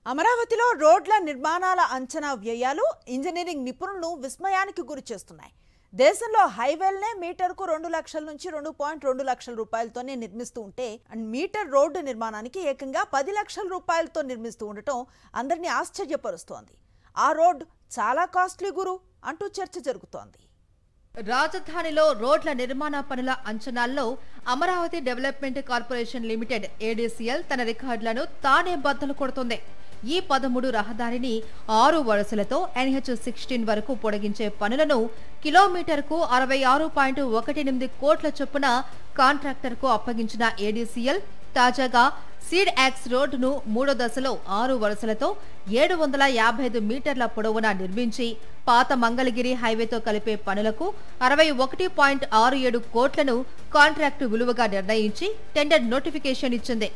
అమరావతిలో రోడ్ల నిర్మాణాల అంచనా వ్యయాలు ఇంజనీరింగ్ నిపుణులను విస్మయానికి గురిచేస్తున్నాయి. దేశంలో హైవేల్నే మీటర్కు 2 లక్షల నుంచి 2.2 లక్షల రూపాయలతోనే నిర్మిస్తూ ఉంటే మీటర్ రోడ్డు నిర్మాణానికి ఏకంగా 10 లక్షల రూపాయలతో నిర్మిస్తూ ఉండటం అందరినీ ఆశ్చర్యపరుస్తోంది. ఆ రోడ్ చాలా కాస్ట్లీ గురు అంటూ చర్చ జరుగుతోంది. రాజధానిలో రోడ్ల నిర్మాణ పనుల అంచనాల్లో Amaravati development corporation limited ADCL తన రికార్డులను తానే బద్దలు కొడుతుంది. ఈ 13 రహదారిని 6 వరుసలతో NH16 వరకు పొడిగించే పనులను కిలోమీటర్కు 66.18 కోట్ల చొప్పున కాంట్రాక్టర్కు అప్పగించిన ఏడీసీఎల్ తాజాగా సీడ్ యాక్స్ రోడ్డును 3వ దశలో 6 వరుసలతో 755 మీటర్ల పొడవున నిర్మించి పాత మంగళగిరి హైవేతో కలిపే పనులకు 61.67 కోట్లను కాంట్రాక్టు విలువగా నిర్ణయించి టెండర్ నోటిఫికేషన్ ఇచ్చింది.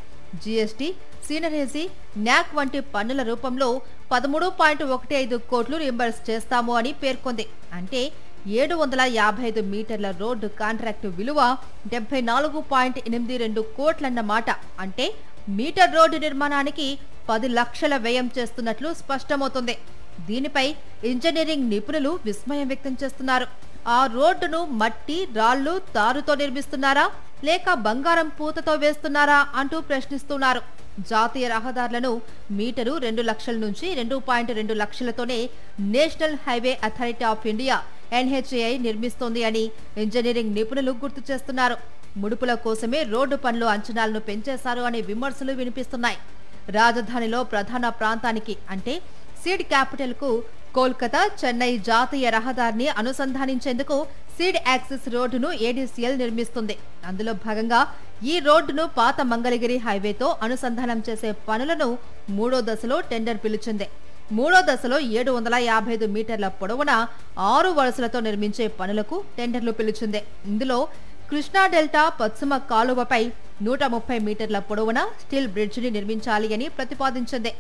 జీఎస్టీ, సీనరేజీ, న్యాక్ వంటి పన్నుల రూపంలో 13.15 కోట్లు రీంబర్స్ చేస్తాము అని పేర్కొంది. అంటే 755 మీటర్ల రోడ్డు కాంట్రాక్టు విలువ 74.82 కోట్లన్నమాట. అంటే మీటర్ రోడ్డు నిర్మాణానికి 10 లక్షల వ్యయం చేస్తున్నట్లు స్పష్టమవుతుంది. దీనిపై ఇంజనీరింగ్ నిపుణులు విస్మయం వ్యక్తం చేస్తున్నారు. ఆ రోడ్డును మట్టి, రాళ్లు, తారుతో నిర్మిస్తున్నారా లేక బంగారం పూతతో వేస్తున్నారా అంటూ ప్రశ్నిస్తున్నారు. జాతీయ రహదారులను మీటరు 2 లక్షల నుంచి 2.2 లక్షలతోనే national highway authority of India NHAI నిర్మిస్తోంది అని ఇంజనీరింగ్ నిపుణులు గుర్తు చేస్తున్నారు. ముడుపుల కోసమే రోడ్డు పనులు అంచనాలను పెంచేశారు అనే విమర్శలు వినిపిస్తున్నాయి. రాజధానిలో ప్రధాన ప్రాంతానికి అంటే సీడ్ క్యాపిటల్ కు కోల్కతా, చెన్నై జాతీయ రహదారిని అనుసంధానించేందుకు సీడ్ యాక్సిస్ రోడ్డును ఏడీసీఎల్ నిర్మిస్తుంది. అందులో భాగంగా ఈ రోడ్డును పాత మంగళగిరి హైవేతో అనుసంధానం చేసే పనులను 3వ దశలో టెండర్ పిలిచింది. 3వ దశలో 755 మీటర్ల పొడవున 6 వరుసలతో నిర్మించే పనులకు టెండర్లు పిలిచింది. ఇందులో కృష్ణా డెల్టా పశ్చిమ కాలువపై 130 మీటర్ల పొడవున స్టీల్ బ్రిడ్జిని నిర్మించాలి అని ప్రతిపాదించింది.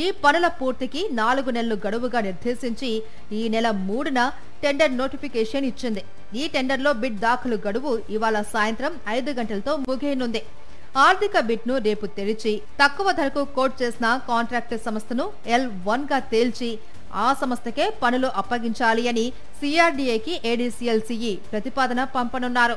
ఈ పనుల పూర్తికి 4 నెలలు గడువుగా నిర్దేశించి ఈ నెల 3న టెండర్ నోటిఫికేషన్ ఇచ్చింది. ఈ టెండర్లో బిడ్ దాఖలు గడువు ఇవాళ సాయంత్రం 5 గంటలతో ముగియనుంది. ఆర్థిక బిడ్ను రేపు తెరిచి తక్కువ ధరకు కోట్ చేసిన కాంట్రాక్ట్ సంస్థను L1 గా తేల్చి ఆ సంస్థకే పనులు అప్పగించాలి అని CRDAకి ADCL CE ప్రతిపాదన పంపనున్నారు.